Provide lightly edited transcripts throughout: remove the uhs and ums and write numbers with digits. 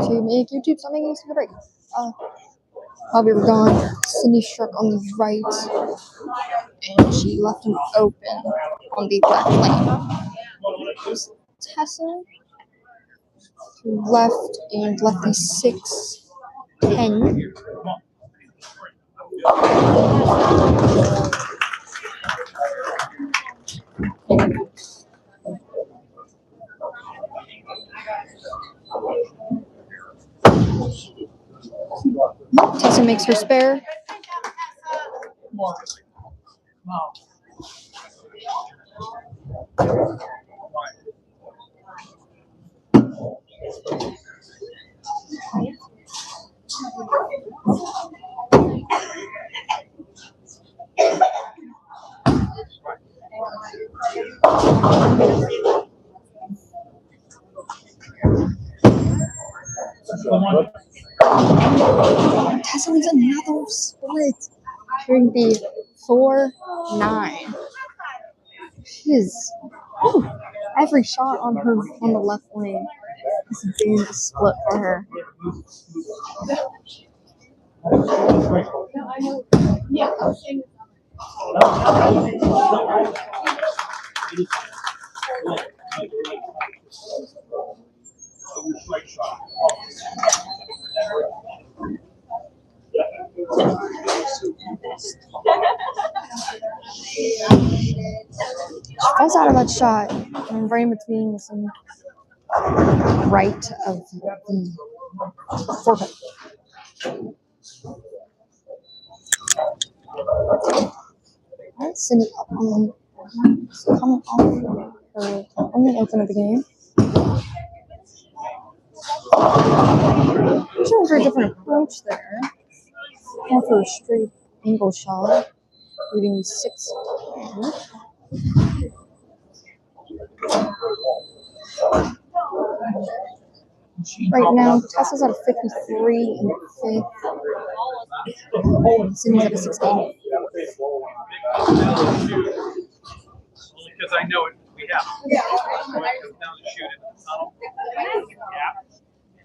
to make YouTube something use to the break. While we were gone, Cindy struck on the right, and she left him open on the left lane. Tessa to left and left the 6-10. Tessa makes her spare. Tessa wins another split during the 4-9. She is every shot on the left lane has been a split for her. She falls out of that shot and right in between some right of the forfeit. That's Cindy up on coming off her only open of the game. Showing her a different approach there. Going for a straight angle shot, leading 6-10. Right now, Tessa's at a 53 in the 5th. Cindy's at a 16. Because I know it, we have. So it comes down to shoot it in the tunnel, gap,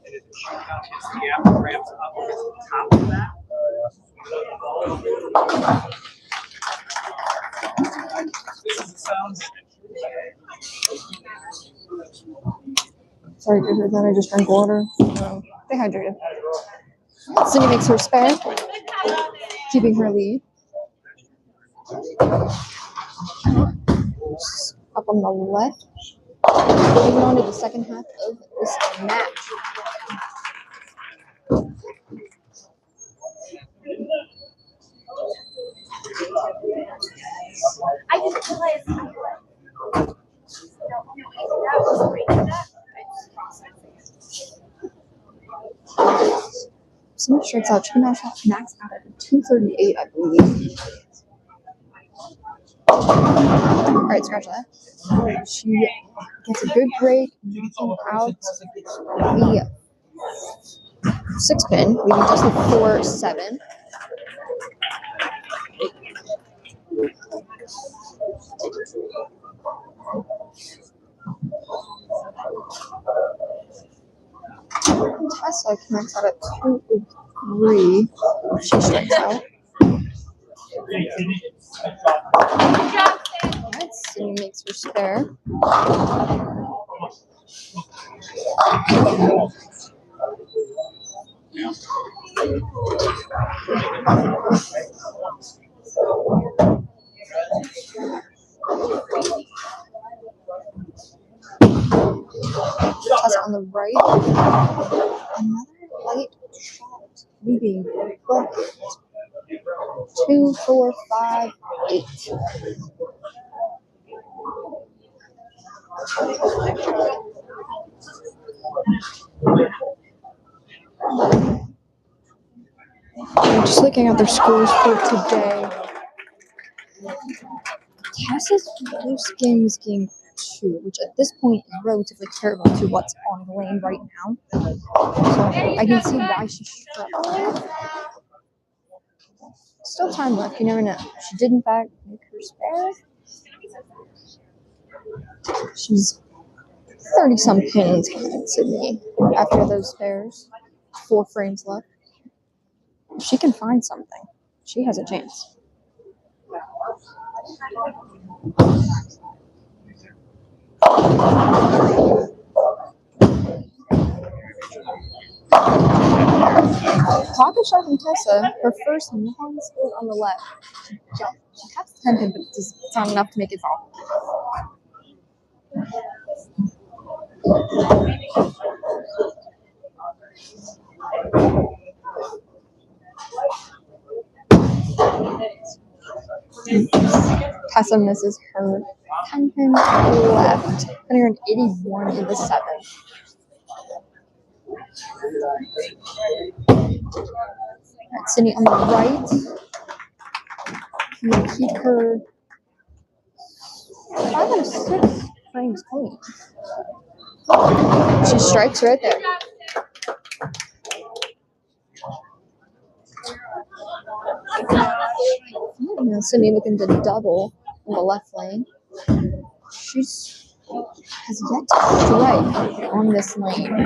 and it shoots down, hits the gap, and ramps up against the top of that. This is the sound. Sorry to hear that. I just drank water. Stay hydrated. Cindy makes her spare, keeping her lead. Up on the left. Moving on to the second half of this match. I just realized that was great. Cindy strikes out. She max out at a 238, I believe. Alright, scratch that. She gets a good break, knocking out the 6-pin, leaving just the 4-7. Tessa connects out at 2-3. She strikes out. Alright, Cindy makes her spare. Tessa on the right. Another light shot, leaving 2, 4, 5, 8. I'm just looking at their scores for today. Tessa's first game is game 2, which at this point is relatively terrible to what's on the lane right now. So I can see why she's struggling. Still time left, you never know. She did in fact make her spare. She's 30-some pins behind Sydney after those pairs. 4 frames left. If she can find something, she has a chance. Pocket shot from Tessa, her first non-split on the left. She has 10 pin, but it's not enough to make it fall. Tessa misses her 10 pin left, putting her in 81 in the 7th. Right, Sydney on the right. Can keep her 5 out of 6 frames clean. She strikes right there. Now Sydney looking to double in the left lane. She's has yet to strike on this lane.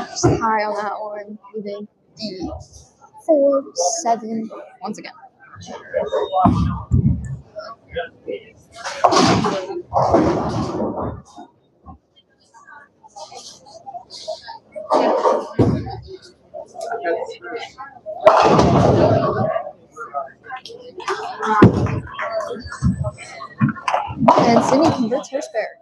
Just high on that one, leaving the 4-7 once again. And Sydney converts her spare.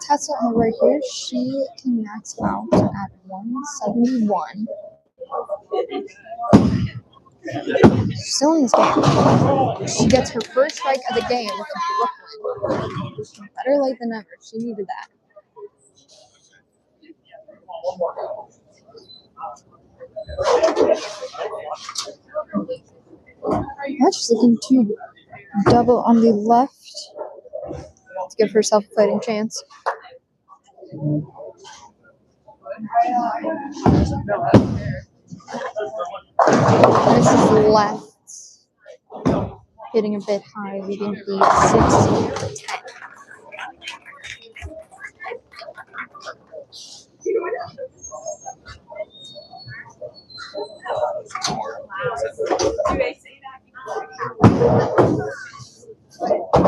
Tessa on the right here, she can max out at 171. Still in this game. She gets her first strike of the game with Brooklyn. Better late than never. She needed that. Now she's looking to double on the left to give herself a fighting chance. This is left. Hitting a bit high, leaving the 6-10.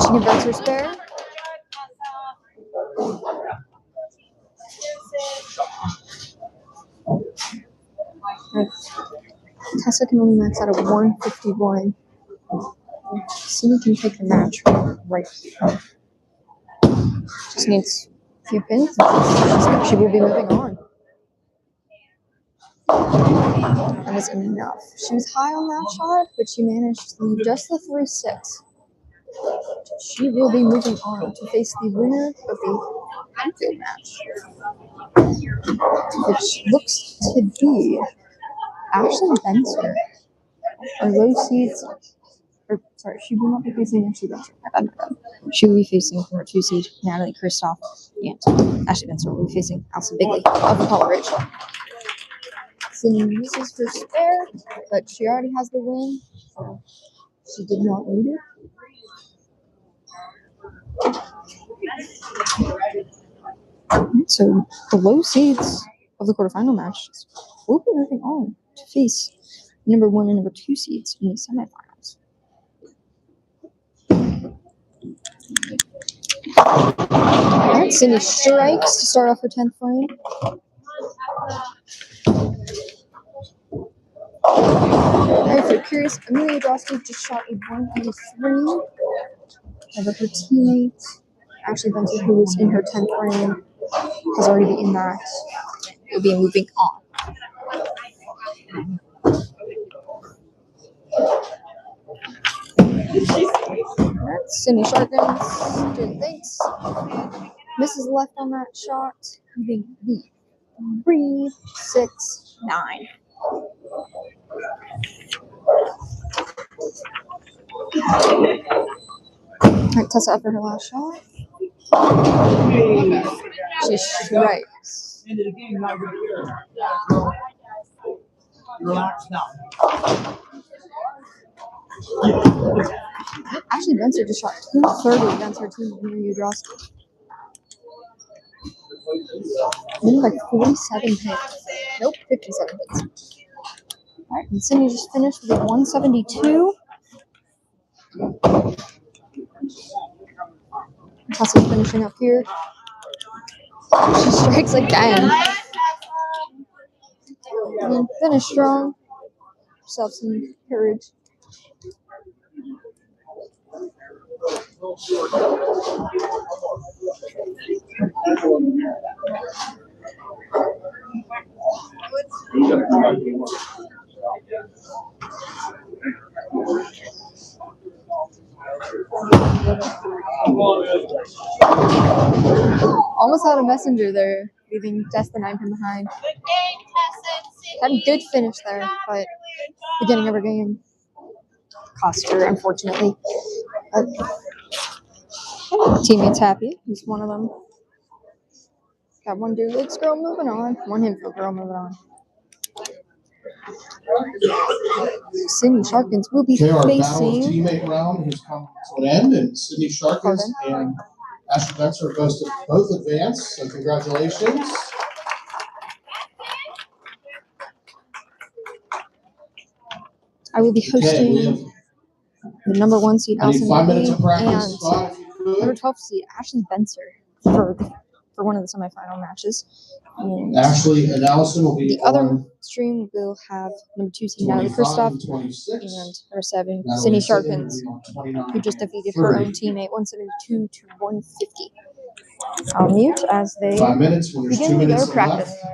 She converts her spare. Tessa can only max out at 151. Sydney can take the match right here. Just needs a few pins. She will be moving on. That was enough. She was high on that shot, but she managed to leave just the 3-6. She will be moving on to face the winner of the Anfield match, which looks to be Ashley Benson. Her low seeds. Sorry, she will not be facing Ashley Benson. My bad. She will be facing her 2 seed, Natalie Kristoff, and Ashley Benson will be facing Alison Bigley of Apollo Ridge. Sydney uses her spare, but she already has the win, so she did not need it. So the low seeds of the quarterfinal matches will be moving on to face number 1 and number 2 seeds in the semifinals. Alright, Sydney strikes to start off her 10th frame. Alright, if you're curious, Amelia Drosky just shot a 183. However, her teammate, Ashley Benson, who was in her 10th frame, has already been in that. Will be moving on. Alright, Sydney shotguns, doing things. Misses left on that shot, leaving the 3-6-9. Alright, Tessa up for her last shot. She strikes. End of the game, now you're here. Relax now. Ashley Benser just shot 230 against her team in New Udrowski. Winning like 47 hits. Nope, 57 hits. Alright, and Cindy just finished with a 172. Tessa's finishing up here. She strikes again. I mean, finish strong. Yourself some courage. Almost had a messenger there, leaving just the 9 pin behind. Had a good finish there, but beginning of her game cost her, unfortunately. But teammates happy. He's one of them. Got one Dulix girl moving on, one Hinfield girl moving on. Sydney Sharkins will be Okay, our battle of facing. teammate round has come to an end, and Sydney Sharkins and Ashley Benser both advanced, so congratulations. I will be hosting Okay, we have the number 1 seed I need Allison 5 minutes Lee of practice, and Scott, if you number could. 12 seed Ashley Benser for one of the semifinal matches. And Ashley and Allison will be the other on stream will have number 2 seed Natalie 25 Kristoff and 26. and number 7 Natalie Sydney Sydney Sharkins, will be on 29 who just and defeated her 30. own teammate 172 to 150. I'll mute as they 5 minutes when there's 2 begin their minutes practice. left.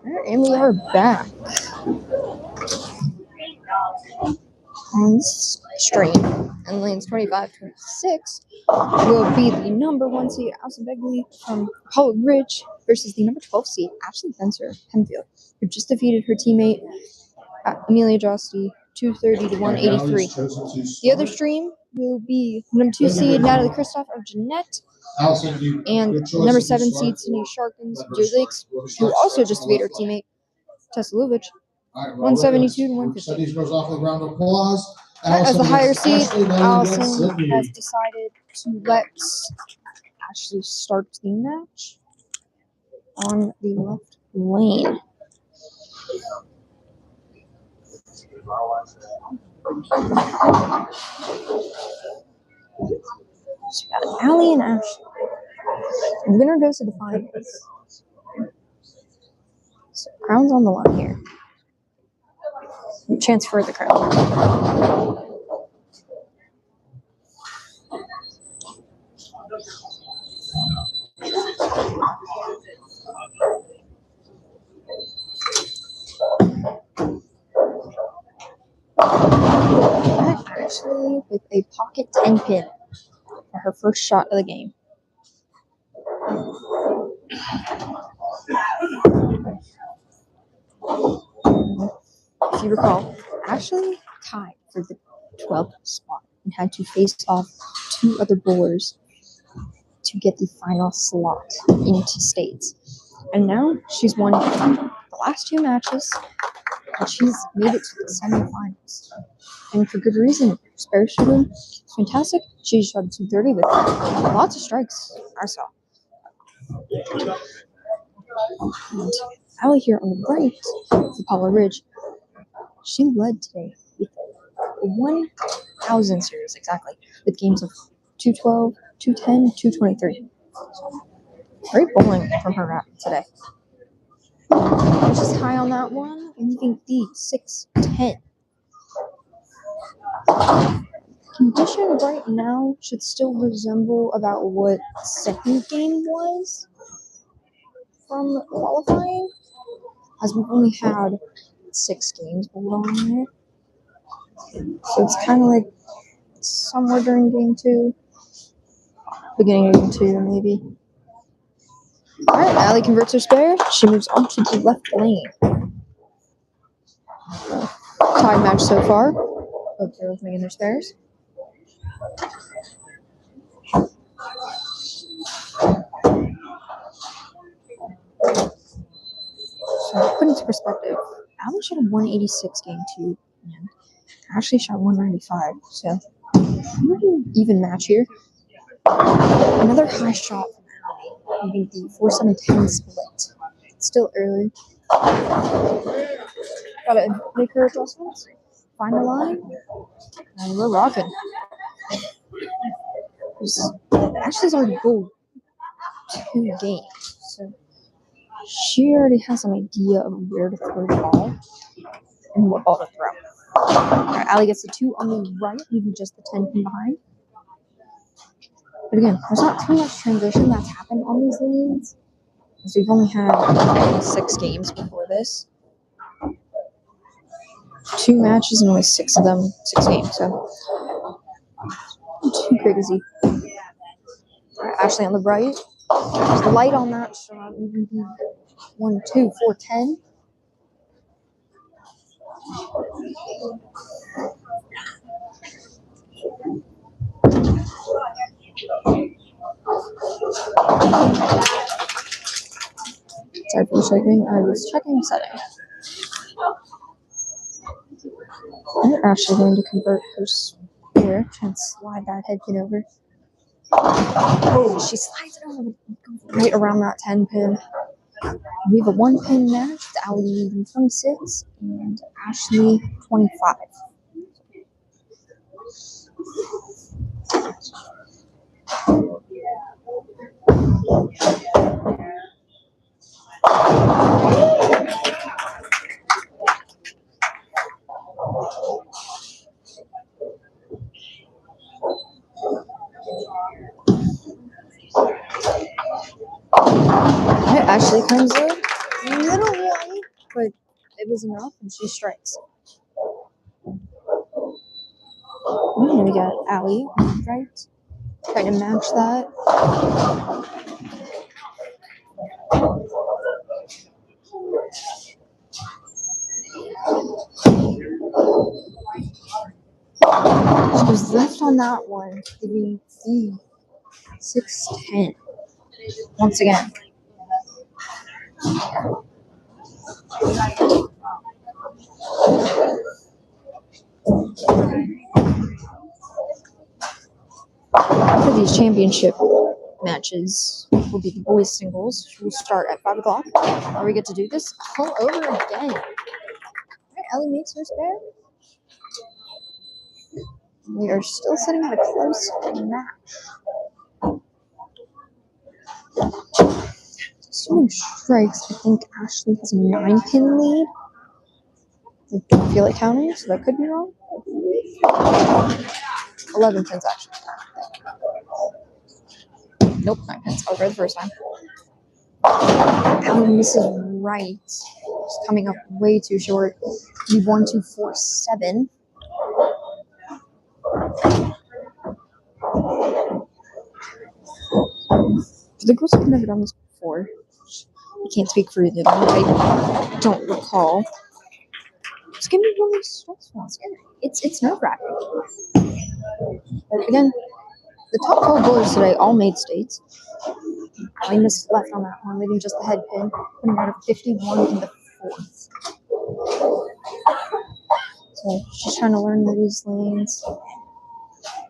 And we are back on this stream. And lanes 25-26 will be the number 1 seed, Allison Begley from Apollo Ridge, versus the number 12 seed, Ashley Spencer Hempfield, who just defeated her teammate, Amelia Josty, 230 to 183. The other stream will be number 2 seed, Natalie Kristoff of Jeanette, and number 7 seed, Sydney Sharkins of Deer Lakes, who also just defeated her teammate, Tessa Lubich, 172 to 150. Goes off with a round of applause. As the higher seed, Allison has decided to let Ashley start the match on the left lane. So we got Allie and Ashley. The winner goes to the finals. So crown's on the line here. Chance for the crown. Ashley with a pocket 10 pin for her first shot of the game. If you recall, Ashley tied for the 12th spot and had to face off 2 other bowlers to get the final slot into states. And now she's won the last 2 matches and she's made it to the semifinals. And for good reason. Spare shooting is fantastic. She shot a 230 with lots of strikes, I saw. And Allie here on the right of Apollo Ridge, she led today with 1,000 series exactly, with games of 212, 210, 223. So, great bowling from her today. Just high on that one, leaving the 6-10. Condition right now should still resemble about what second game was from qualifying, as we've only had 6 games bowled on there. So it's kind of like somewhere during game 2, beginning of game 2 maybe. Alright, Allie converts her spare. She moves on to the left lane. Tied match so far. Both girls making their spares. So put into perspective, Allie shot a 186 game 2, and Ashley shot 195. So pretty even match here. Another high shot from Allie, maybe the 4-7-10 split. Still early. Gotta make her adjustments. Find the line. And we're rocking. Ashley's already bowled 2 games. So she already has an idea of where to throw the ball and what ball to throw. Alright, Allie gets the 2 on the right, leaving just the 10 pin behind. But again, there's not too much transition that's happened on these lanes, as we've only had 6 games before this. 2 matches and only 6 of them, 6 games, so too crazy. Alright, Ashley on the right. There's light on that shot, even 1, 2, 4, 10. Sorry for checking. I was checking settings. And Ashley going to convert her spare and slide that head pin over. Oh, she slides it over right around that 10 pin. We have a 1 pin match with Allie leading 26 and Ashley 25. Alright, Ashley comes in. Little white. but it was enough, and she strikes. And then we got Allie, right? Trying to match that. She was left on that one, giving the 6-10 once again. After these championship matches will be the boys singles, which will start at 5 o'clock. Now we get to do this all over again. Right, Ellie makes her spare. We are still sitting at a close match. Assuming strikes, I think Ashley has a 9-pin lead. I don't feel like counting, so that could be wrong. 11 pins actually. Nope, 9 pins. I was right the first time. Allie misses right. It's coming up way too short. 1-2-4-7. For the girls who've never done this before, I can't speak for them. I don't recall. It's gonna be really stressful and scary. It's nerve-wracking. But again, the top 12 bowlers today all made states. I missed left on that one, leaving just the head pin, putting her at a 51 in the 4th. So she's trying to learn these lanes,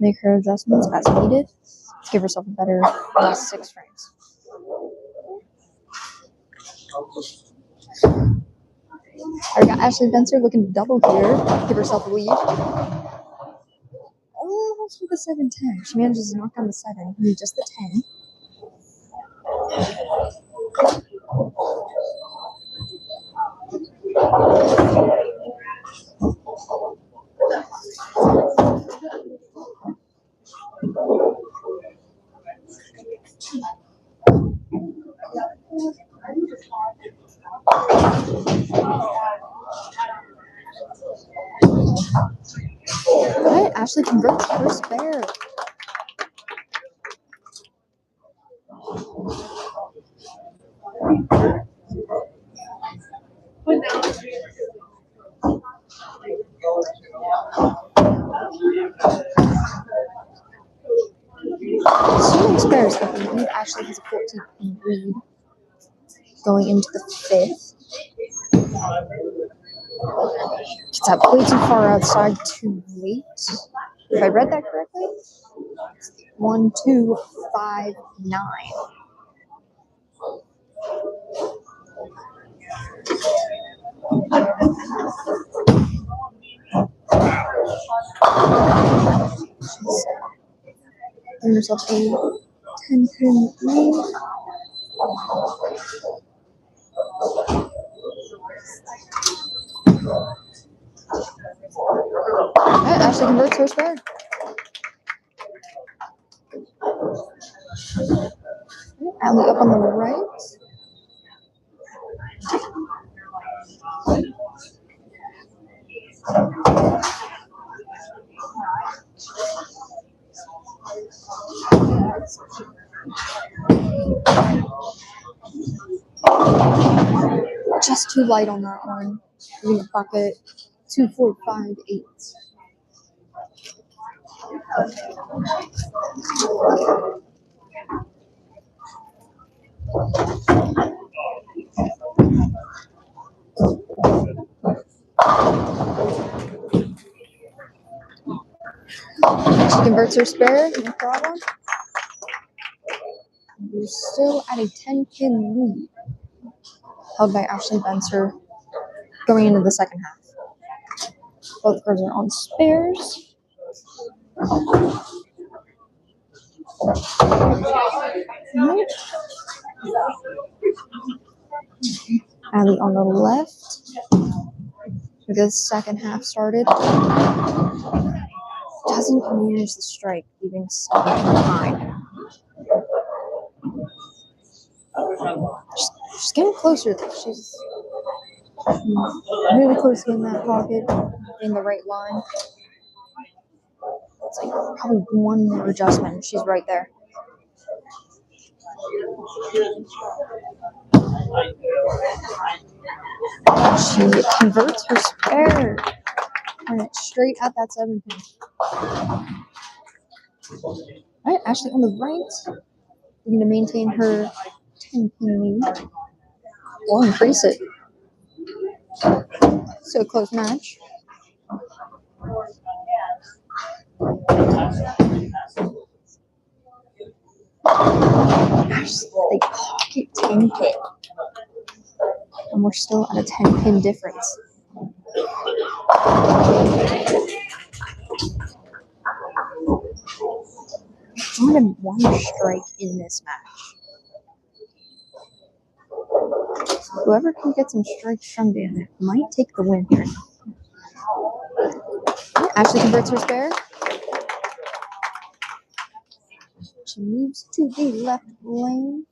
make her adjustments as needed to give herself a better last 6 frames. I got Ashley Spencer looking to double here, give herself a lead. Almost with a 7-10. She manages to knock down the 7, and just the 10. Alright, Ashley converts her spare. Assuming spares, I believe Ashley has a 14-pin lead going into the 5th. It's up way too far outside, too late. If I read that correctly, 1, 2, 5, 9. Give yourself a 10-pin lead. Alright, Ashley converts her spare. Allie up on the right. Just too light on that one. In the pocket. 2, 4, 5, 8. She converts her spare, no problem. We're still at a 10-pin lead, held by Ashley Spencer going into the second half. Both girls are on spares. Right. Allie on the left. We get the second half started. Doesn't manage the strike, leaving 7 behind. She's getting closer though. She's Really close in that pocket, in the right line. It's like probably one more adjustment. She's right there. She converts her spare. And it's straight at that 7 pin. Alright, Ashley on the right. Looking to maintain her 10 pin lead. Or increase it. So close match. Ashley with a pocket 10 pin. And we're still at a 10 pin difference. More than one strike in this match. Whoever can get some strikes from there might take the win here. Ashley converts her spare. She moves to the left lane.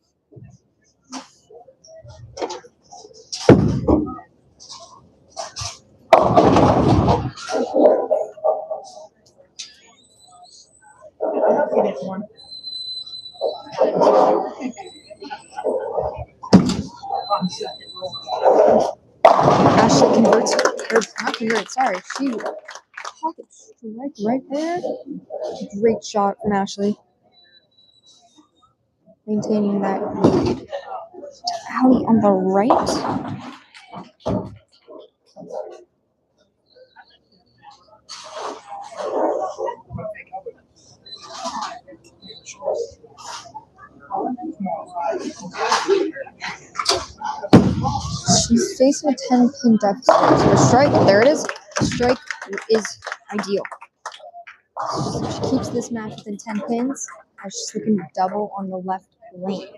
Ashley converts, or not converts, sorry. She pocket strike right there. Great shot from Ashley. Maintaining that lead. Allie on the right. She's facing a 10 pin deficit. So the strike, there it is. The strike is ideal. So she keeps this match within 10 pins as she's looking to double on the left lane.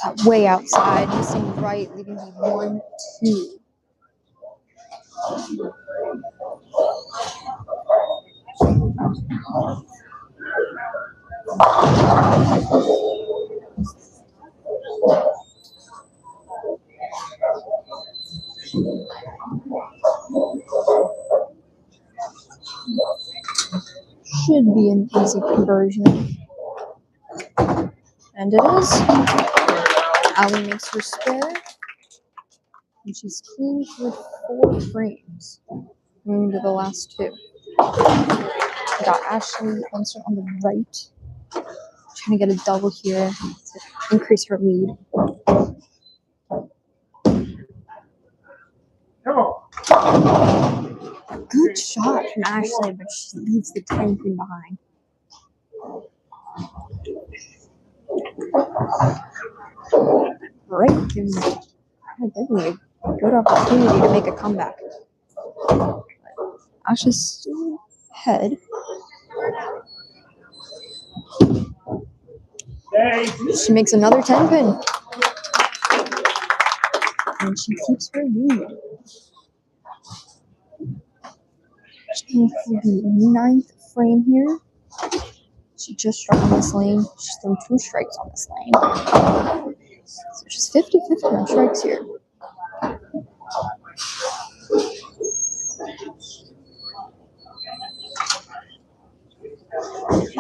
It's way outside, missing right, leaving me 1-2. Should be an easy conversion. And it is. Allie makes her spare. And she's clean with 4 frames. Moving to the last 2. We got Ashley Spencer on the right. Trying to get a double here to increase her lead. Good shot from Ashley, but she leaves the 10 pin behind. Right, gives definitely a good opportunity to make a comeback. Ashley's still ahead. She makes another 10 pin. And she keeps her lead. She's for the 9th frame here. She just struck on this lane. She's thrown 2 strikes on this lane. So she's 50-50 on strikes here.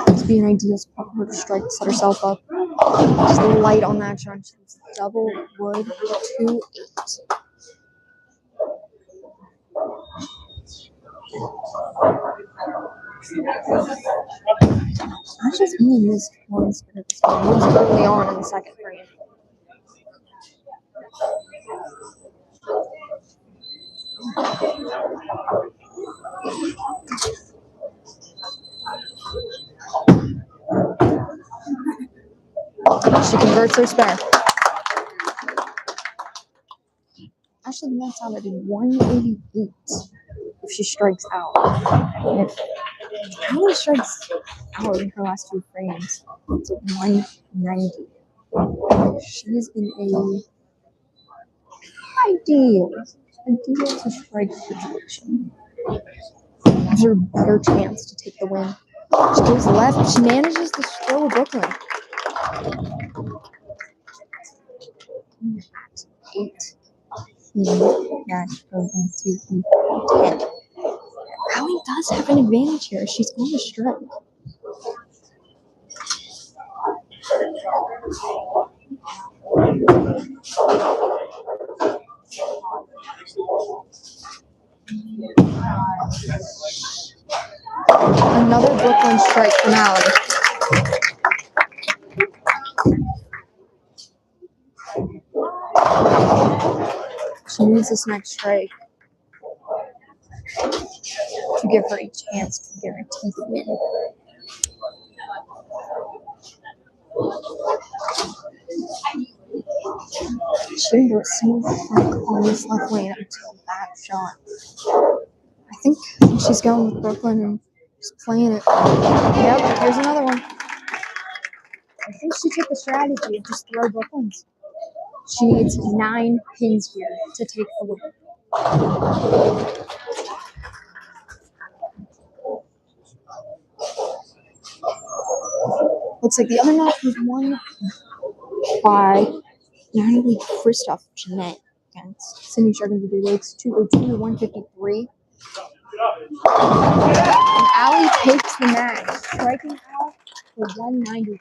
This would be an ideal spot for her to strike to set herself up. Just light on that shot. She's double wood 2-8. Ashley's only missed one spin at this game. It was early on in the 2nd frame. She converts her spare. Ashley nets out at 188 if she strikes out. And if Allie strikes out in her last 2 frames, it's at 190. She's in a ideal to strike situation. Gives her a better chance to take the win. She goes left. She manages to throw a Brooklyn. 8. Match goes into the 10. Allie does have an advantage here. She's on the strike. Another Brooklyn strike from Allie. She needs this next strike to give her a chance to guarantee the win. She didn't do a single funk on this left lane until that shot. I think she's going with Brooklyn and just playing it. Yep, here's another one. I think she took the strategy of just throw Brooklyns. She needs 9 pins here to take the win. Looks like the other match was won by Natalie Kristoff Jeanette against Cindy Sharkin to the Lakes 202 to 153. And Allie takes the match, striking out for 190.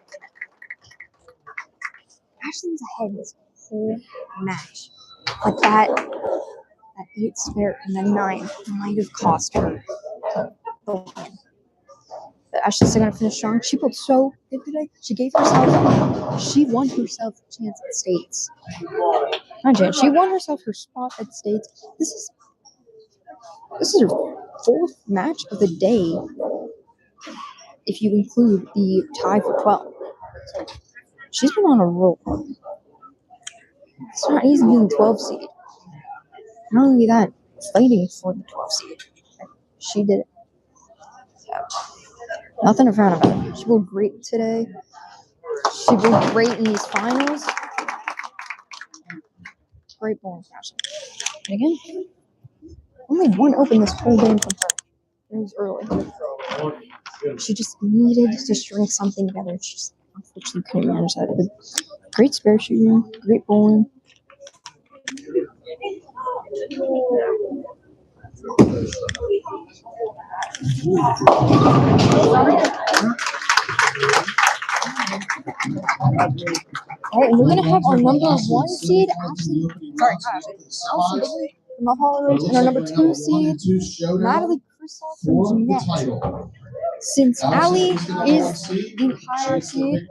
Ashley's ahead this whole match. But that 8 spare and then 9 might have cost her the win. But Ashley's still gonna finish strong. She pulled so good today. She won herself a chance at states. Not chance. She won herself her spot at states. This is her 4th match of the day, if you include the tie for 12. She's been on a roll. It's not easy being 12 seed. Not only that, fighting for the 12 seed. She did it. So, nothing to frown about. She rolled great today. She rolled great in these finals. Great bowling fashion. And again, only one open this whole game from her. It was early. She just needed to string something together. She just unfortunately couldn't manage that. But great spare shooting, great bowling. All right, and we're gonna have our number 1 seed, Allison Bigley from Uphaul Roads, and our number 2 seed, Natalie Kristoff from Jeanette. Since Allie is the higher seed,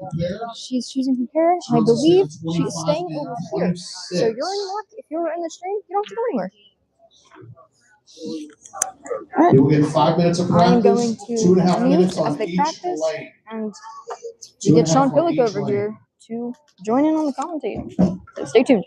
she's choosing from here, and I believe she is staying over here. So you're in luck. If you're in the stream, you don't have to go anywhere. All right. You will get 5 minutes of practice. I am going to 2.5 minutes as on they each practice, lane. and we get 2.5 Sean on Pillick each over lane. here to join in on the commentating. So stay tuned.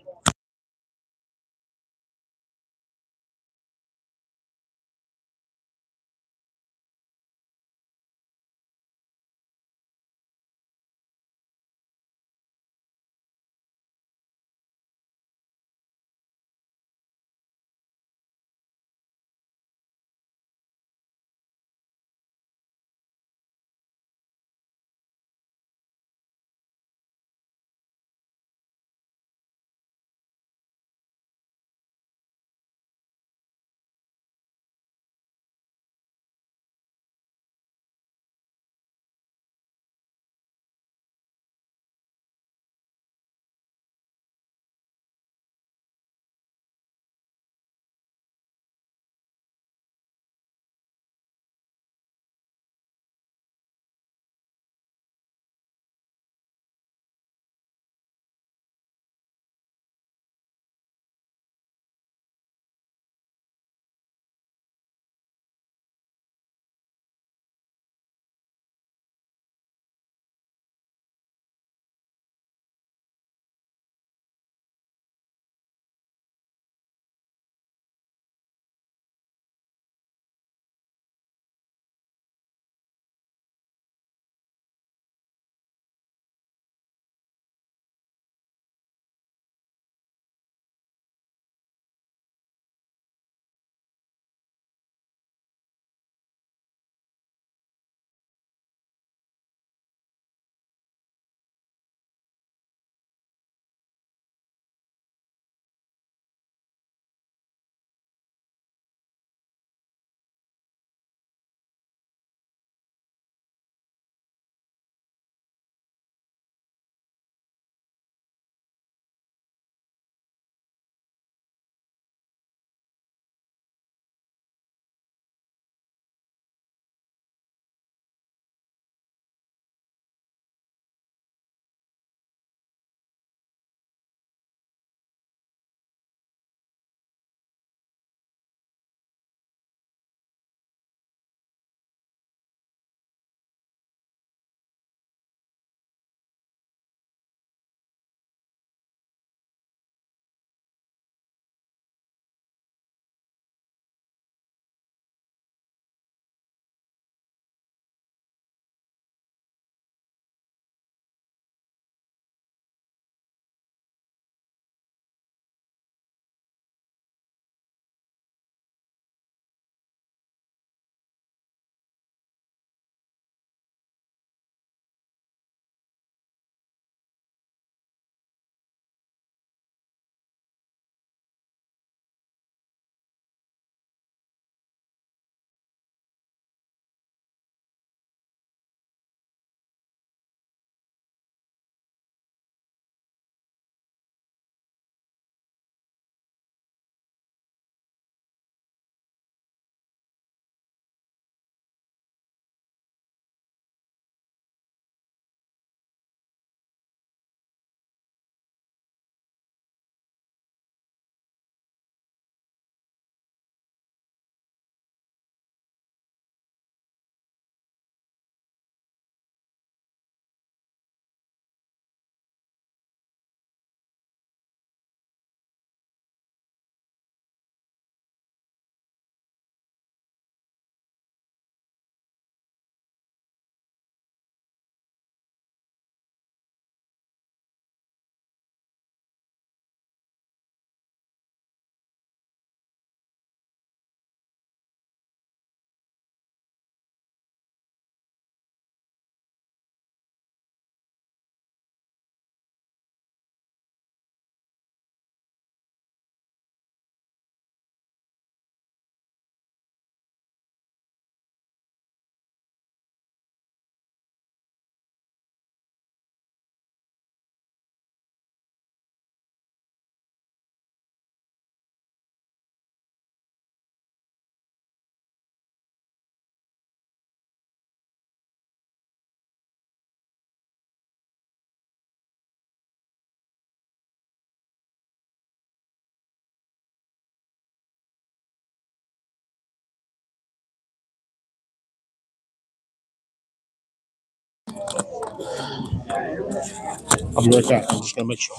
I'll be right back. I'm just gonna make sure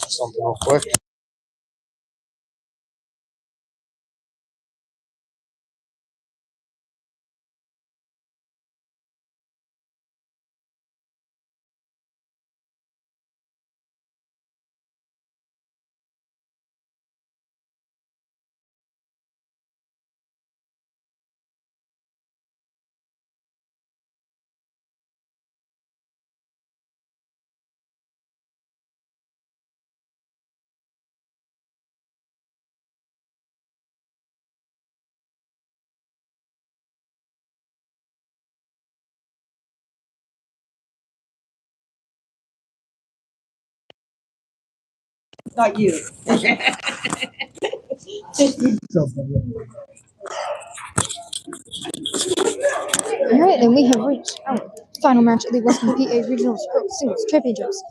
something real quick. Not you. Alright, and we have reached our final match of the Western PA Regional Girls Singles Championships.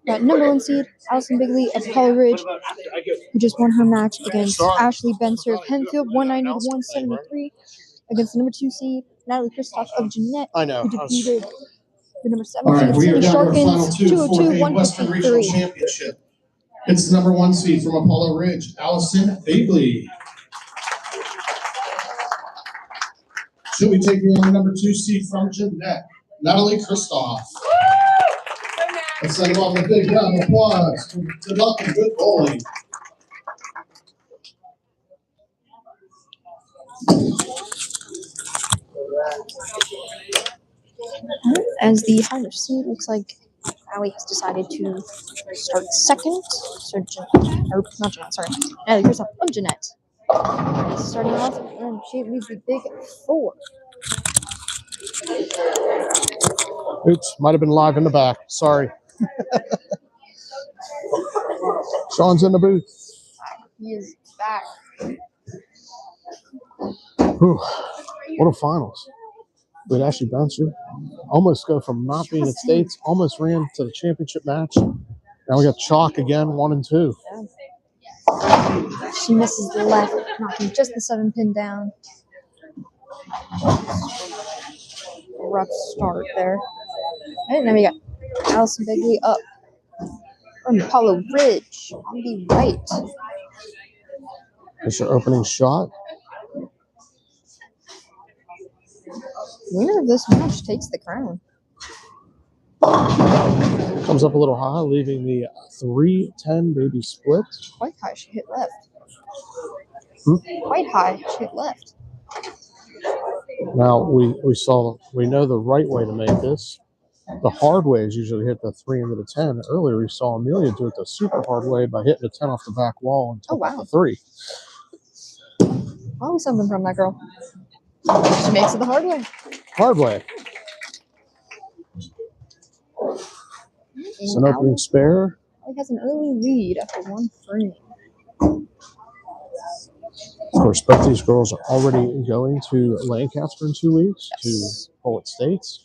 Got number 1 seed, Allison Bigley of Apollo Ridge, who just won her match against Ashley Benser of Penfield, 190 to 173, against the number 2 seed, Natalie Kristoff of Jeanette, who defeated the number 7 All right, seed, we are Cindy down to our final Sharkins, two for 202, the Western Regional 153. Championship. It's the number 1 seed from Apollo Ridge, Allison Bigley. She'll be taking on the number 2 seed from Jeanette, Natalie Kristoff. Let's send them off a big round of applause. Good luck and good bowling. As the higher seed, looks like Allie has decided to start second. So, or not Jeanette, sorry. Natalie Kristoff of Jeanette. Starting off, and she leads the big 4. Oops, might have been live in the back. Sorry. Sean's in the booth. He is back. Whew. What a finals. With Ashley Benser. Almost go from not being at States, almost ran to the championship match. Now we got chalk again, 1 and 2. She misses the left, knocking just the 7 pin down. Rough start there. And then we got Allison Bigley up from Apollo Ridge on the right. It's your opening shot. Winner of this match takes the crown. Comes up a little high, leaving the 3-10 baby split. Quite high, she hit left. Hmm? Quite high, she hit left. Now we know the right way to make this. The hard way is usually hit the 3 into the 10. Earlier we saw Amelia do it the super hard way by hitting the 10 off the back wall and top off the 3. Always something from that girl. She makes it the hard way. Hard way. It's an opening spare. Allie has an early lead after 1 frame. Of course, both these girls are already going to Lancaster in 2 weeks to bowl at States.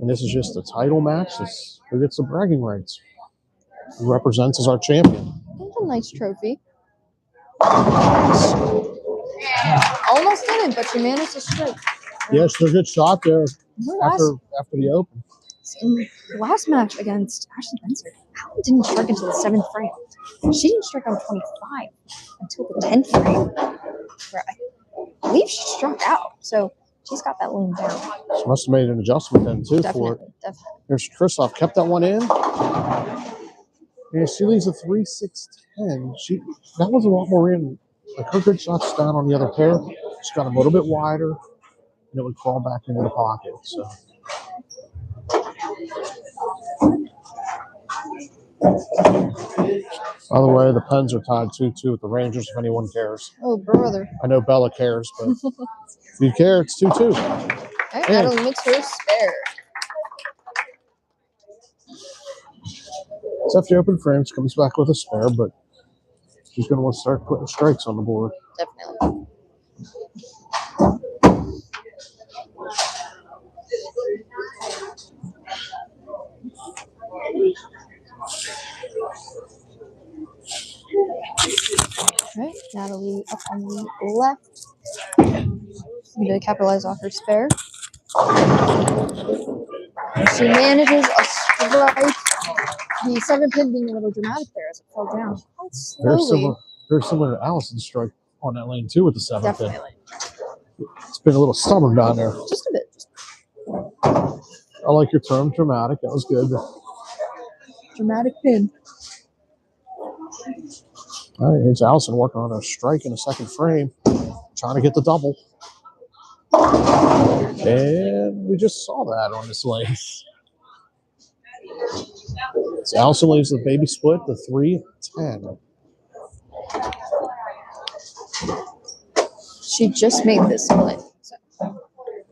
And this is just a title match. This who gets the bragging rights. Who represents as our champion. That's a nice trophy. Almost didn't, but she managed to strike. Yes, a good shot there Last, after the open. in the last match against Ashley Benser, Allie didn't strike until the 7th frame. She didn't strike on 25 until the 10th frame, where I believe she struck out. So she's got that lane down. She must have made an adjustment then too for it. Definitely. Here's Kristoff, kept that one in. And she leaves a 3-6-10. That was a lot more in. Like her good shots down on the other pair. She got a little bit wider, and it would crawl back into the pocket. So. By the way, the Pens are tied 2-2 with the Rangers, if anyone cares. Oh, brother. I know Bella cares, but if you care, it's 2-2. All right, Natalie makes her spare. It's after the open frames, comes back with a spare, but she's going to want to start putting strikes on the board. Definitely. Right, Natalie up on the left. Going to capitalize off her spare. And she manages a strike. The 7 pin being a little dramatic there as it fell down quite slowly. Very similar to Allison's strike on that lane too with the 7 pin. Definitely. It's been a little stubborn down there. Just a bit. I like your term, dramatic. That was good. Dramatic pin. All right, here's Allison working on a strike in the second frame, trying to get the double. And we just saw that on this lane. So Allison leaves the baby split, the 3-10. She just made this split. So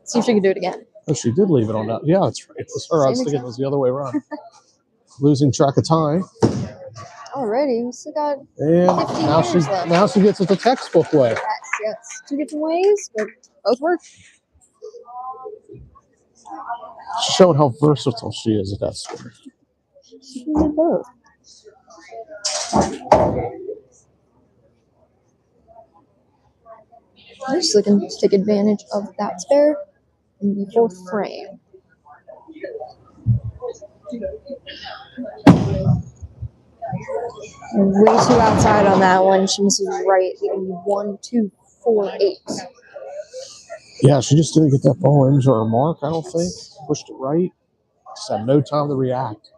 see if she can do it again. Oh, she did leave it on that. Yeah, that's right. It was her. I was thinking it was the other way around. Losing track of time. Alrighty, we still got And 15 now years left. now she gets it the textbook way. Yes. 2 different ways, but both work. Showing how versatile she is at that square. She can do both. I'm just looking to take advantage of that spare in the 4th frame. Way too outside on that one. She misses right, leaving 1, 2, 4, 8. Yeah, she just didn't get that ball into her mark, I don't think. Pushed it right. Just had no time to react.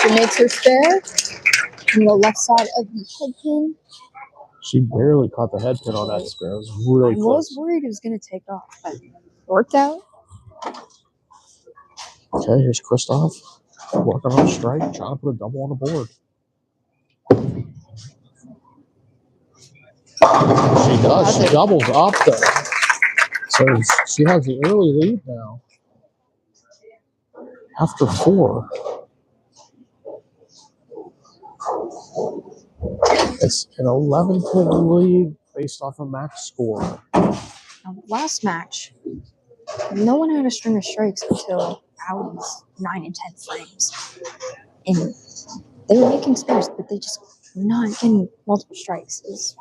She makes her spare on the left side of the head pin. She barely caught the head pin on that spare. It was really I close. was worried it was going to take off, but it worked out. Okay, here's Kristoff working on a strike, trying to put a double on the board. She does. She doubles up there. So she has the early lead now. After 4. It's an 11-pin lead based off a max score. Now, last match, no one had a string of strikes until Audi's 9 and 10 frames. And they were making spares, but they just were not getting multiple strikes. It was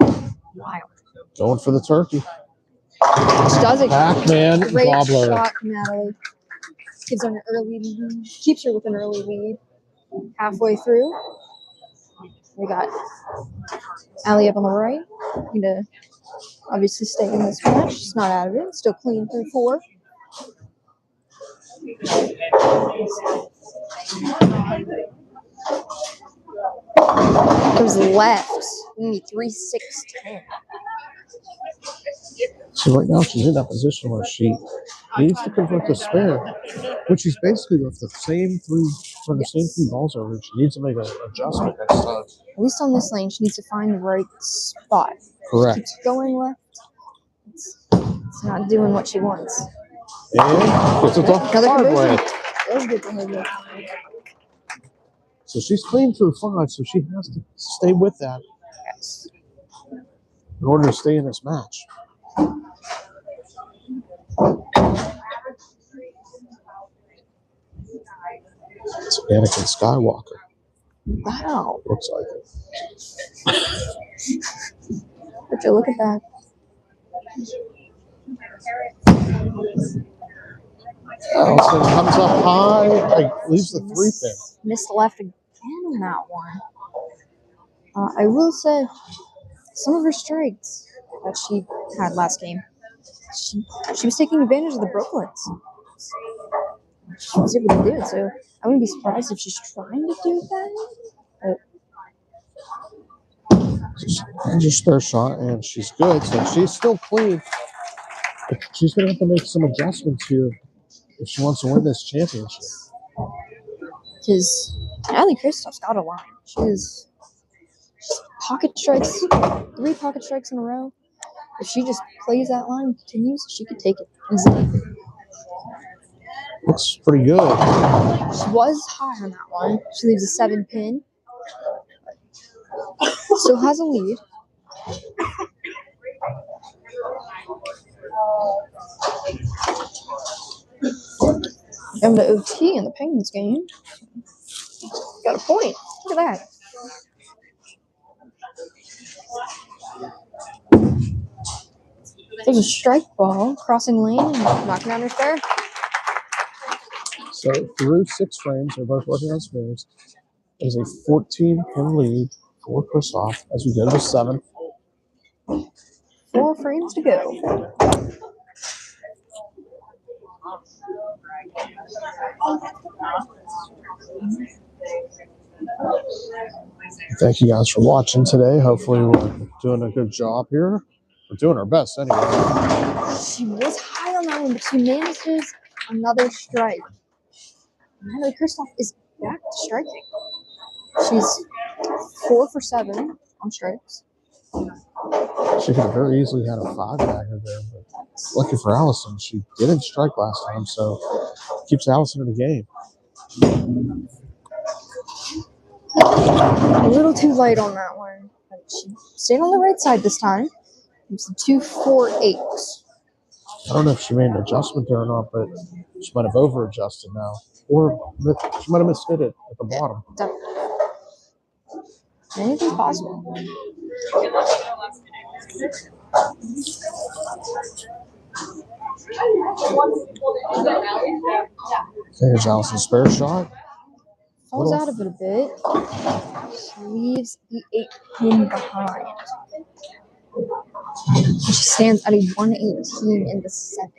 wild. Going for the turkey. She does it. Pac-Man Great gobbler. shot from Natalie. Gives her an early lead. Keeps her with an early lead. Halfway through, we got Allie up on the right. Gonna obviously stay in this match. She's not out of it. Still clean through 4. Goes left. We need 3, 6, 10. So right now she's in that position where she needs to convert the spare, which she's basically left the same 3 balls over. She needs to make an adjustment next time. At least on this lane, she needs to find the right spot. Correct. She keeps going left. It's not doing what she wants. And gets it the hard way. That was good behavior. So she's clean through 5, so she has to stay with that Yes. in order to stay in this match. It's Anakin Skywalker. Wow. Looks like it. Would you look at that? Allison comes up high, leaves the 3 pin. Missed left again on that one. I will say, some of her strikes that she had last game, she was taking advantage of the Brooklyns. She was able to do it, so I wouldn't be surprised if she's trying to do that. There's her spare shot, and she's good, so she's still clean. But she's going to have to make some adjustments here if she wants to win this championship. Because Allie Kristoff's got a line. She's pocket strikes, 3 pocket strikes in a row. If she just plays that line and continues, she could take it easily. Looks pretty good. She was high on that one. She leaves a 7 pin. Still has a lead. Going to OT in the Penguins game. Got a point. Look at that. There's a strike ball crossing lane and knocking down her spare. So through 6 frames, they're both working on spares. There's a 14-pin lead for Kristoff as we go to the 7th. 4 frames to go. Thank you guys for watching today. Hopefully we're doing a good job here. We're doing our best anyway. She was high on that one, but she manages another strike. Natalie Kristoff is back to striking. She's 4 for 7 on strikes. She could have very easily had a 5-bagger there, but lucky for Allison, she didn't strike last time, so keeps Allison in the game. A little too light on that one, but she stayed on the right side this time. It's a 2-4-8. I don't know if she made an adjustment there or not, but she might have over-adjusted now. Or she might have mishit it at the bottom. Definitely. Anything's possible. There's Allison's spare shot. Falls out of it a bit. She leaves the 8-pin behind. She stands at a 118 in the 7th.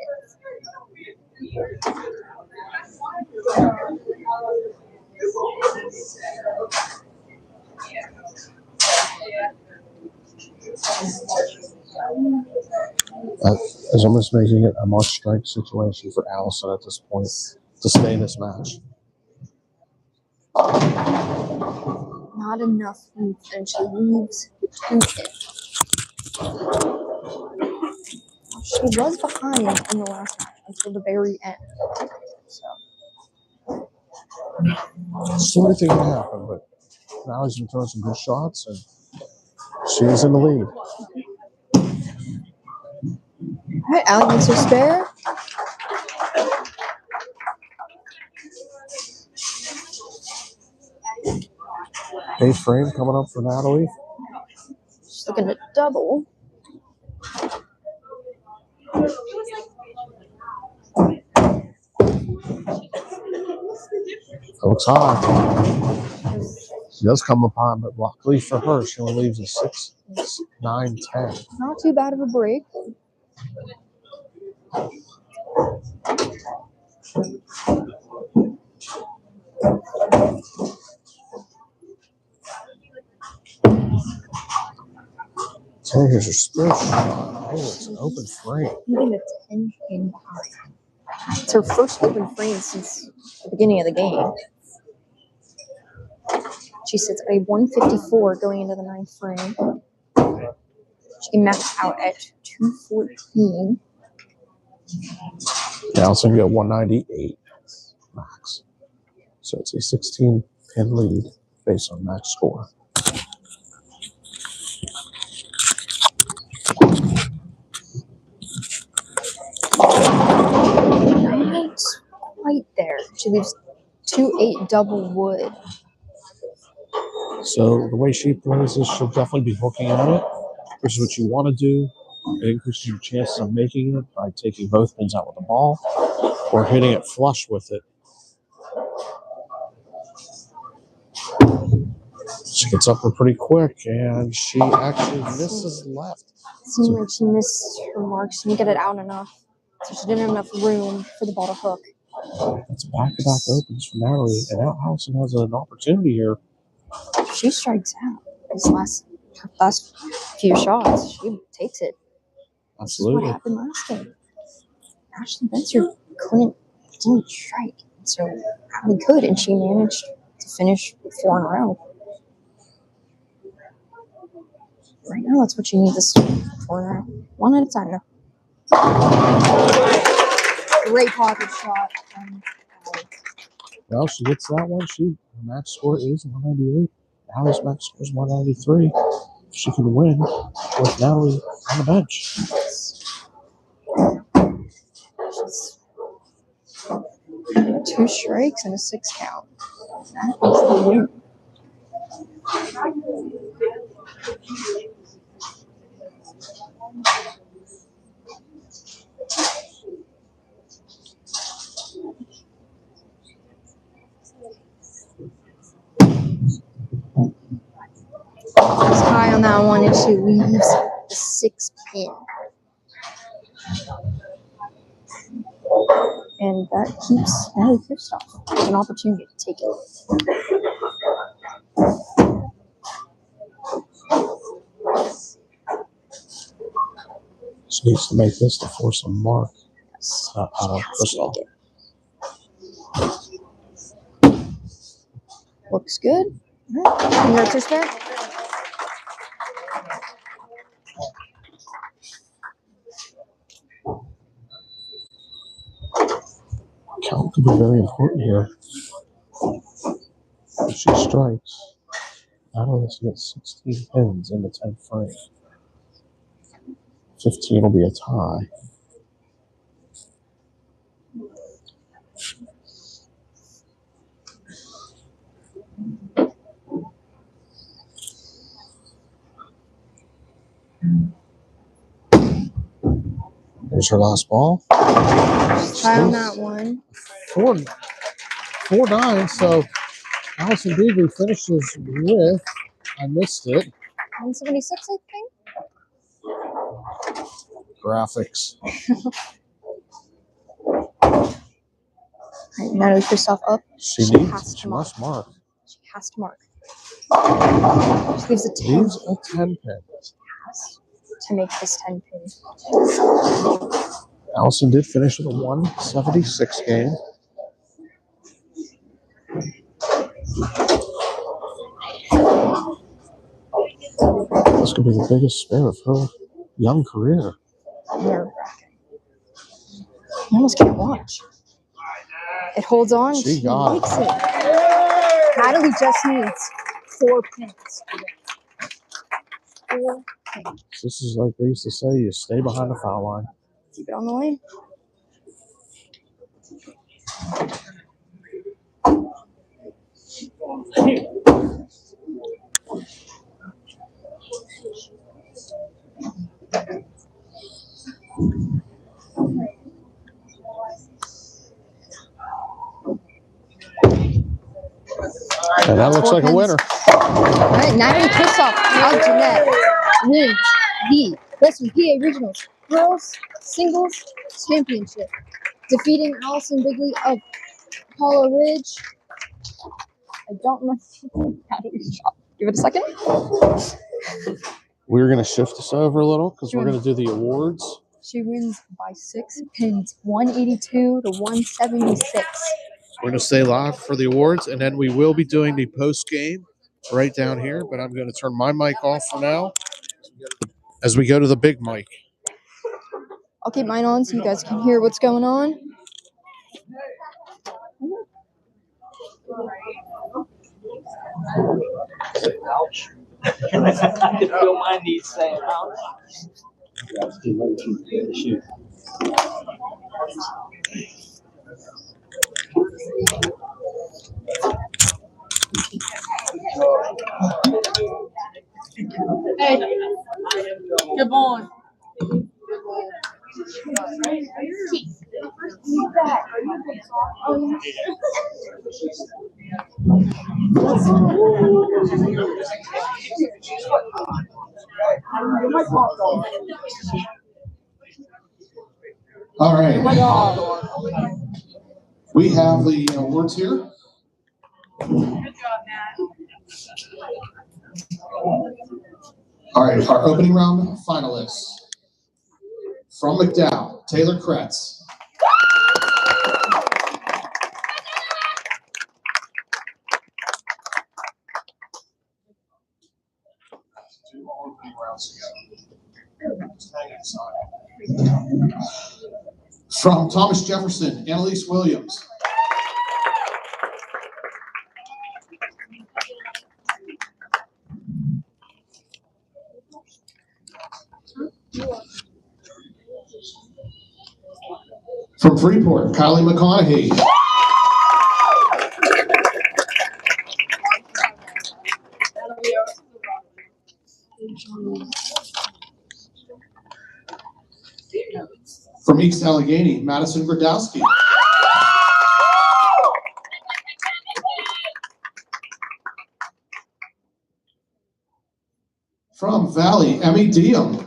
That is almost making it a must-strike situation for Allison at this point to stay in this match. Not enough, and she leaves the 2-pin. She was behind in the last match until the very end. So anything can happen, but now he's been throwing some good shots, and she's in the lead. All right, Allie makes her spare. Eighth frame coming up for Natalie. She's looking to double. Looks high. She does come upon, but luckily for her, she only leaves a 6, 9, 10. Not too bad of a break. So here's her spare shot. Oh, it's an open frame. Leaving the 10-pin behind. It's her first open frame since the beginning of the game. She sits at a 154 going into the 9th frame. She can max out at 214. Allison got 198 max. So it's a 16-pin lead based on max score. Not quite there. She leaves 2-8 double wood. So the way she plays this, she'll definitely be hooking at it, which is what you want to do. It increases your chances of making it by taking both pins out with the ball or hitting it flush with it. She gets up there pretty quick, and she actually misses left. It seemed like she missed her mark. She didn't get it out enough. So she didn't have enough room for the ball to hook. It's back-to-back opens for Natalie, and Allison has an opportunity here. She strikes out. These last few shots, she takes it. Absolutely. This is what happened last game. Ashley Benzer didn't strike. So Allie could, and she managed to finish with 4 in a row. Right now, that's what you need this 4 in a row. One at a time now. Great pocket shot from Allie. Well, she gets that one. Her max score is 198. Allie's max score is 193. She can win with Natalie on the bench. 2 strikes and a 6 count. That is the win. She's high on that one, and she leaves the 6 pin. And that keeps Natalie Kristoff with an opportunity to take it. She needs to make this to force a mark Yes. out of Kristoff. Looks good. All right. Congrats, your spare. Count could be very important here. If she strikes, Natalie has to get 16 pins in the 10th frame. 15 will be a tie. Here's her last ball. High on that one. 4-9. So Allison Beagley finishes with, I missed it, 176, I think. graphics. All right, Natalie Kristoff up. She must mark. She has to mark. She leaves a 10. Leaves a 10 pin. Has to make this 10 pin. Allison did finish with a 176 game. This could be the biggest spare of her young career. Nerve-wracking. You almost can't watch. It holds on. She got makes it. Natalie just needs 4 pins. 4 pins. This is like they used to say, you stay behind the foul line. Keep it on the lane. And that looks like a winner. All right, Natalie Kristoff out Jeanette wins the Western PA Regionals Girls Singles Championship, defeating Allison Bigley of Apollo Ridge. I don't remember Natalie's shot. Give it a second. We're going to shift this over a little because we're going to do the awards. She wins by 6 pins, 182 to 176. We're going to stay live for the awards, and then we will be doing the post game right down here. But I'm going to turn my mic off for now as we go to the big mic. I'll keep mine on so you guys can hear what's going on. Ouch. I can feel my knees saying ouch. Shoot. Hey, good boy. All right. We have the awards here. Good job, Matt. All right, our opening round finalists. From McDowell, Taylor Kretz. Do all opening rounds together. Just hang inside. From Thomas Jefferson, Annalise Williams. From Freeport, Kylie McConaughey. From East Allegheny, Madison Gradowski. From Valley, Emmy Diem.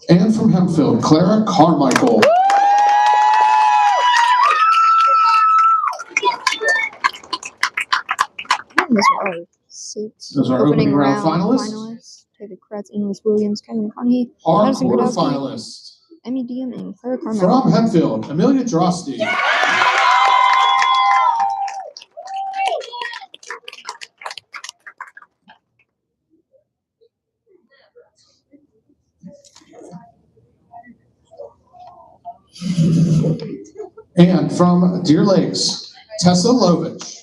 And from Hempfield, Clara Carmichael. And those are our 6 Those are opening round finalists. Taylor Kretz, Amos Williams, Kevin McConaughey, Our Madison Gradowski, quarterfinalists. Emmy Diem, and Clara Carmichael. From Hempfield, Amelia Drosty. And from Deer Lakes, Tessa Lovich.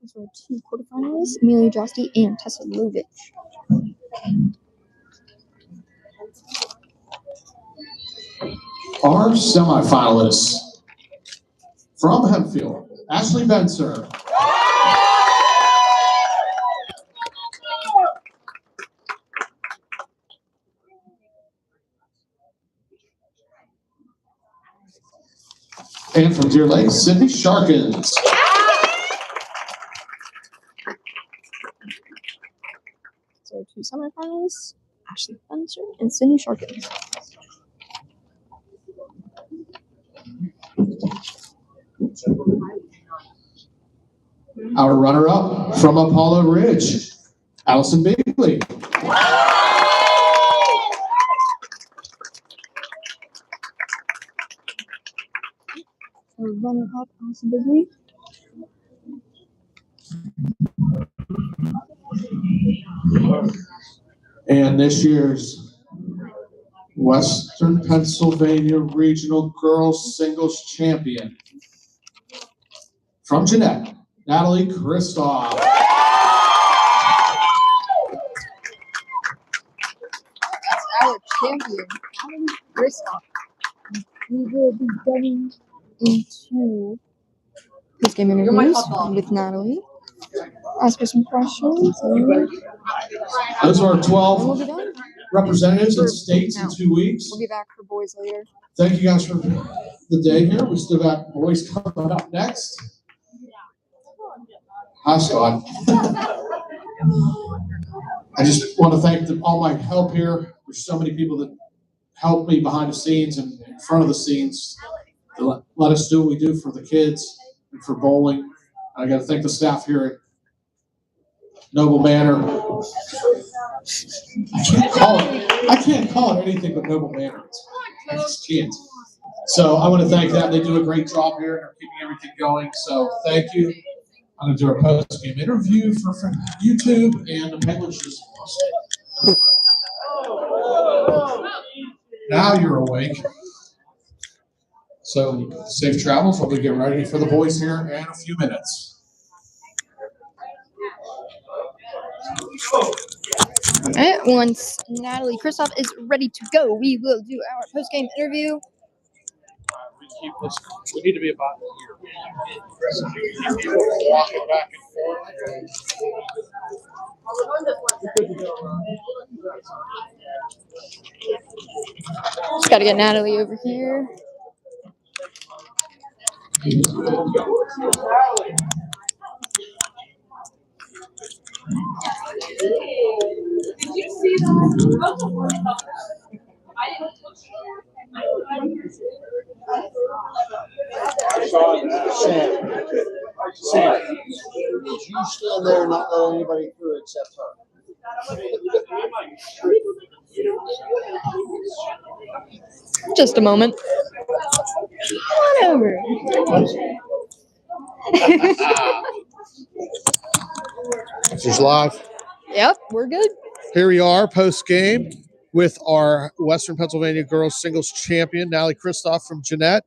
Those are 2 quarterfinalists, Amelia Drosty and Tessa Lovich. Our semifinalists. From Hempfield, Ashley Benser. And from Deer Lake, Sydney Sharkins. So 2 semifinalists, Ashley Spencer and Sydney Sharkins. Our runner-up from Apollo Ridge, Allison Bigley. Our runner-up, Allison Bigley. And this year's Western Pennsylvania Regional Girls Singles Champion, from Jeanette, Natalie Kristoff. That's our champion, Natalie Kristoff. We will be getting into this game interviews with Natalie. Ask her some questions. And Those are we'll 12 be done. representatives in states in 2 weeks. We'll be back for boys later. Thank you guys for the day here. We still got boys coming up next. Hi, Scott. I just want to thank all my help here. There's so many people that help me behind the scenes and in front of the scenes to let us do what we do for the kids and for bowling. And I got to thank the staff here at Noble Manor. I can't call it anything but Noble Manor. I just can't. So I want to thank them. They do a great job here and are keeping everything going. So thank you. I'm going to do a post-game interview for YouTube, and the Penguins just lost. Now you're awake. So safe travels. We'll be getting ready for the boys here in a few minutes. Alright, once Natalie Kristoff is ready to go, we will do our post-game interview. We need to be about here. Walking back and forth. Just gotta get Natalie over here. Did you see that? Sam, did you stand there and not let anybody through except her? Just a moment. Come on over. This is live. Yep, we're good. Here we are, post-game, with our Western Pennsylvania Girls Singles Champion, Natalie Kristoff from Jeanette.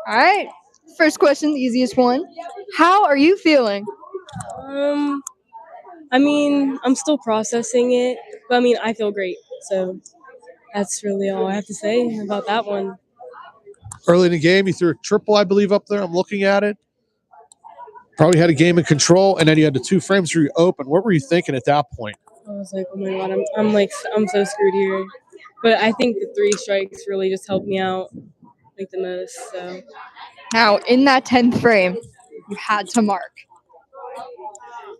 All right. First question, the easiest one. How are you feeling? I mean, I'm still processing it, but I mean, I feel great. So, That's really all I have to say about that one. Early in the game, you threw a triple, I believe, up there. I'm looking at it. Probably had a game in control, and then you had the 2 frames where you open. What were you thinking at that point? I was like, oh my god, I'm so screwed here. But I think the 3 strikes really just helped me out like the most. So Now, in that 10th frame, you had to mark.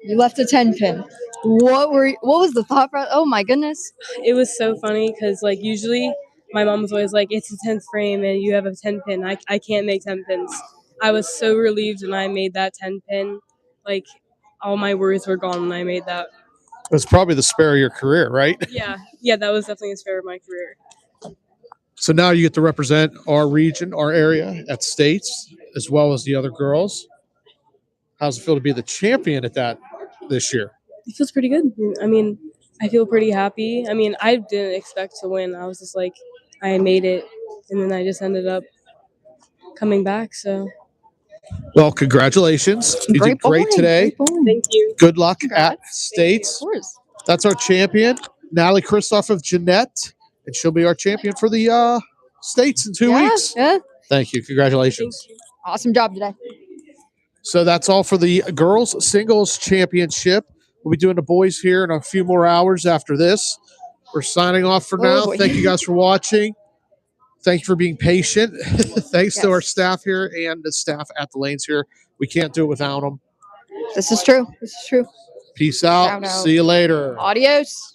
You left a 10 pin. What was the thought process? Oh my goodness. it was so funny because like usually my mom was always like, it's a 10th frame and you have a 10 pin. I can't make 10 pins. I was so relieved when I made that 10 pin. Like all my worries were gone when I made that. It was probably the spare of your career, right? Yeah, that was definitely a spare of my career. So now you get to represent our region, our area at states, as well as the other girls. How's it feel to be the champion at that this year? It feels pretty good. I mean, I feel pretty happy. I mean, I didn't expect to win. I was just like, I made it, and then I just ended up coming back. So Well, congratulations. You did great bowling, today. great bowling. thank you. Good luck at Congrats. states. Of course. That's our champion, Natalie Kristoff of Jeanette, and she'll be our champion for the states in 2 weeks. Yeah. Thank you. Congratulations. Thank you. Awesome job today. So that's all for the girls singles championship. We'll be doing the boys here in a few more hours after this. We're signing off for now. boy. Thank you guys for watching. Thank you for being patient. Thanks to our Yes. staff here and the staff at the lanes here. We can't do it without them. This is true. This is true. Peace out. Shout out. See you later. Adios.